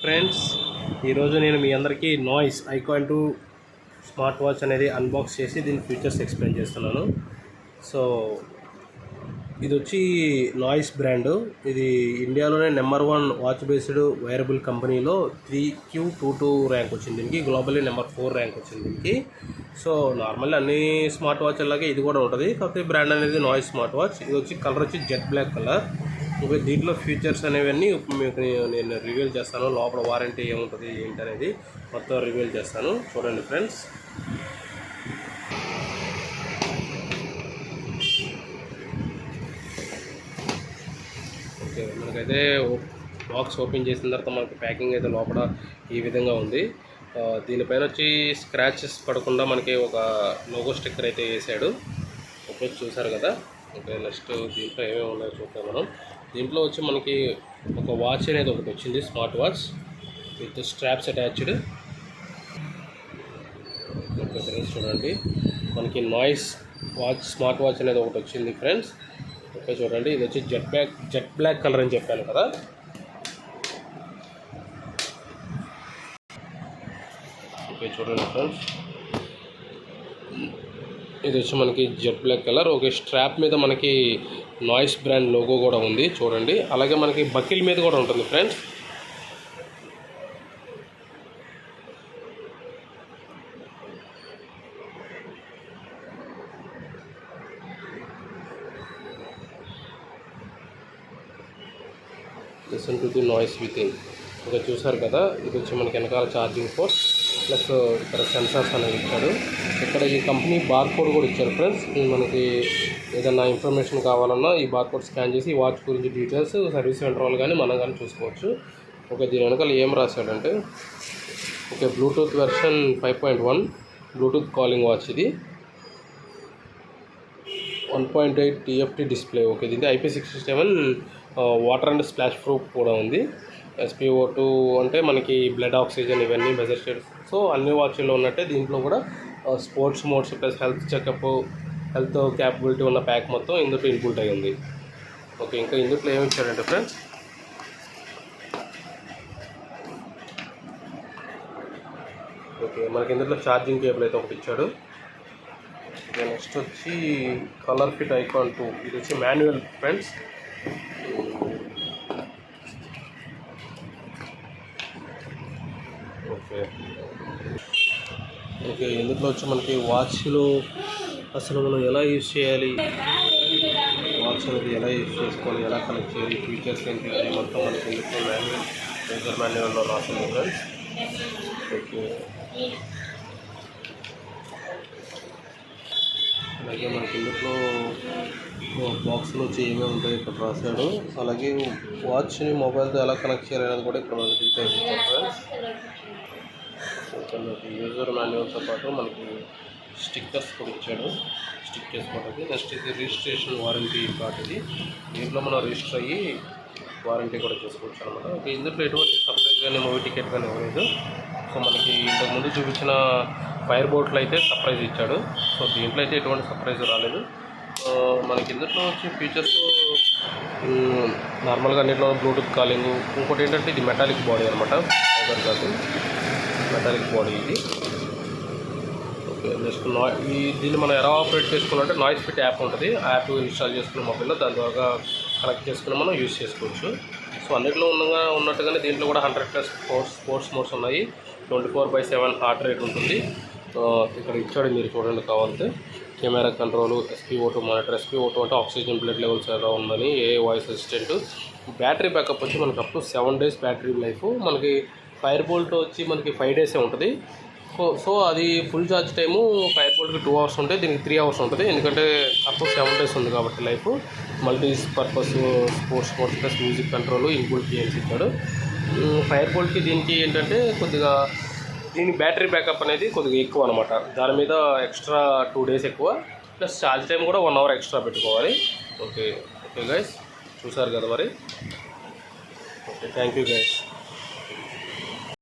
Friends, ఈరోజు నేను మీ అందరికీ నాయిస్ ఐకాన్ 2 స్మార్ట్ వాచ్ అనేది అన్బాక్స్ చేసి దీని ఫీచర్స్ ఎక్స్ప్లెయిన్ చేస్తున్నాను. సో ఇది వచ్చి నాయిస్ బ్రాండ్. ఇది ఇండియాలోనే నెంబర్ 1 వాచ్ బేస్డ్ వైరబుల్ కంపెనీలో 3Q22 ర్యాంక్ వచ్చింది దీనికి. గ్లోబల్లీ నెంబర్ 4 ర్యాంక్ వచ్చింది దీనికి. సో నార్మల్ అన్ని స్మార్ట్ వాచ్ లాగే ఇది కూడా ఉంటుంది, కాకపోతే బ్రాండ్ అనేది నాయిస్ స్మార్ట్ వాచ్. ఇది వచ్చి కలర్ వచ్చి జెట్ బ్లాక్ కలర్. ఇంకా దీంట్లో ఫీచర్స్ అనేవన్నీ మీకు నేను రివీల్ చేస్తాను. లోపల వారంటీ ఏముంటుంది ఏంటి అనేది మొత్తం రివీల్ చేస్తాను. చూడండి ఫ్రెండ్స్. ఓకే, మనకైతే బాక్స్ ఓపెన్ చేసిన తర్వాత మనకి ప్యాకింగ్ అయితే లోపల ఈ విధంగా ఉంది. దీనిపైన వచ్చి స్క్రాచెస్ పడకుండా మనకి ఒక లోగో స్టిక్కర్ అయితే వేసాడు. ఓకే, చూసారు కదా. ఓకే, నెక్స్ట్ దీంట్లో ఏమేమి ఉన్నాయో చూద్దాం మనం. దీంట్లో వచ్చి మనకి ఒక వాచ్ అనేది ఒకటి వచ్చింది, smart watch with straps attached. Okay friends, చూడండి మనకి నాయిస్ వాచ్ స్మార్ట్ వాచ్ అనేది ఒకటి వచ్చింది ఫ్రెండ్స్. ఓకే చూడండి, ఇది వచ్చి జెట్ బ్లాక్ కలర్ అని చెప్పాను కదా. ఓకే చూడండి ఫ్రెండ్స్, ఇది వచ్చి మనకి jet black colour. Okay, strap మీద మనకి నాయిస్ బ్రాండ్ లోగో కూడా ఉంది చూడండి. అలాగే మనకి బకిల్ మీద కూడా ఉంటుంది friends. Listen to the noise with in. Okay చూసారు కదా. ఇది వచ్చి మనకి వెనకాల ఛార్జింగ్ పోర్ట్ ప్లస్ ఇక్కడ సెన్సార్స్ అనేవి ఇచ్చాడు. ఇక్కడ ఈ కంపెనీ బార్ కోడ్ కూడా ఇచ్చారు ఫ్రెండ్స్. మనకి ఏదైనా ఇన్ఫర్మేషన్ కావాలన్నా ఈ బార్ కోడ్ స్కాన్ చేసి వాచ్ గురించి డీటెయిల్స్ సర్వీస్ సెంటర్ వాళ్ళు కానీ మనం కానీ చూసుకోవచ్చు. ఓకే, దీని వెనకాల ఏం రాశాడంటే okay bluetooth version 5.1 bluetooth calling watch. ఇది 1.8 TFT డిస్ప్లే. ఓకే, దీనికి IP67 water and splash proof కూడా ఉంది. SpO2 అంటే మనకి బ్లడ్ ఆక్సిజన్ ఇవన్నీ మెజర్ చేయడం. సో అన్ని వాచ్ల్లో ఉన్నట్టే దీంట్లో కూడా sports modes plus health checkup, health capability ఉన్న ప్యాక్ మొత్తం ఇందులో ఇన్పుట్ అయ్యి ఉంది. ఓకే, ఇంకా ఇందులో ఏమి ఇచ్చాడంటే ఫ్రెండ్స్, ఓకే మనకి ఇందులో ఛార్జింగ్ కేబుల్ అయితే ఒకటి ఇచ్చాడు. ఓకే, నెక్స్ట్ వచ్చి కలర్ ఫిట్ ఐకాన్ 2. ఇది వచ్చి మాన్యువల్ ఫ్రెండ్స్. ఓకే ఓకే ఇందులో వచ్చి మనకి వాచ్లో అసలు మనం ఎలా యూజ్ చేయాలి, వాచ్ అనేది ఎలా యూజ్ చేసుకోవాలి, ఎలా కనెక్ట్ చేయాలి, ఫీచర్స్ ఏంటి అది మొత్తం మనకి ఇందులో యూజర్ మాన్యువల్లో రాస్తుంది ఫ్రెండ్స్. ఓకే, అలాగే మనకి ఇందులో బాక్స్లో వచ్చి ఏమేమి ఉంటాయి ఇక్కడ రాశాడు. అలాగే వాచ్ని మొబైల్తో ఎలా కనెక్ట్ చేయాలి అనేది కూడా ఇక్కడ మనకి డీటెయిల్స్ ఇచ్చారు ఫ్రెండ్స్. మనకి యూజర్ మాన్యువల్తో పాటు మనకి స్టిక్కర్స్ కూడా ఇచ్చాడు స్టిక్ చేసుకోవడానికి. నెక్స్ట్ ఇది రిజిస్ట్రేషన్ వారంటీ కార్డ్. ఇది దీంట్లో మనం రిజిస్టర్ అయ్యి వారంటీ కూడా చేసుకోవచ్చు అనమాట. ఇందులో ఎటువంటి సర్ప్రైజ్ కానీ మూవీ టికెట్ కానీ ఇవ్వలేదు. సో మనకి ఇంతకుముందు చూపించిన ఫైర్ బోట్లో అయితే సర్ప్రైజ్ ఇచ్చాడు. సో దీంట్లో అయితే ఎటువంటి సర్ప్రైజ్ రాలేదు. మనకి ఇందులో వచ్చే ఫీచర్స్ నార్మల్గా అన్నింటిలో బ్లూటూత్ కాలింగ్. ఇంకోటి ఏంటంటే ఇది మెటాలిక్ బాడీ అనమాట, ఫైబర్ కాదు, మెటాలిక్ బాడీ ఇది. ఓకే, నెక్స్ట్ దీన్ని మనం ఎలా ఆపరేట్ చేసుకోవాలంటే నాయిస్ ఫిట్ యాప్ ఉంటుంది. ఆ యాప్ ఇన్స్టాల్ చేసుకున్న మొబైల్లో దాని ద్వారా కనెక్ట్ చేసుకుని మనం యూజ్ చేసుకోవచ్చు. సో అన్నింటిలో ఉన్నట్టుగానే దీంట్లో కూడా 100+ స్పోర్ట్స్ మోడ్స్ ఉన్నాయి. 24/7 హార్ట్ రేట్ ఉంటుంది. ఇక్కడ ఇచ్చాడు, మీరు చూడండి కావాలంటే. Camera control, SpO2 monitor. SpO2 అంటే ఆక్సిజన్ బ్లడ్ లెవెల్స్ ఎలా ఉందని, ఏ వాయిస్ అసిస్టెంట్. బ్యాటరీ బ్యాకప్ వచ్చి మనకి up to 7 days battery life. మనకి ఫైర్ బోల్ట్ వచ్చి మనకి 5 days ఉంటుంది. సో అది ఫుల్ ఛార్జ్ టైము ఫైర్ బోల్ట్కి 2 hours ఉంటాయి, దీనికి 3 hours ఉంటుంది. ఎందుకంటే అప్ టు 7 days ఉంది కాబట్టి life. Multi purpose sports modes plus music control inbuilt games ఇచ్చాడు. ఫైర్ బోల్ట్కి దీనికి ఏంటంటే కొద్దిగా దీని బ్యాటరీ బ్యాకప్ అనేది కొద్దిగా ఎక్కువ అనమాట. దాని మీద ఎక్స్ట్రా 2 days ఎక్కువ, ప్లస్ ఛార్జ్ టైం కూడా 1 hour ఎక్స్ట్రా పెట్టుకోవాలి. ఓకే ఓకే గైస్, చూసారు కదా మరి. Okay, thank you guys.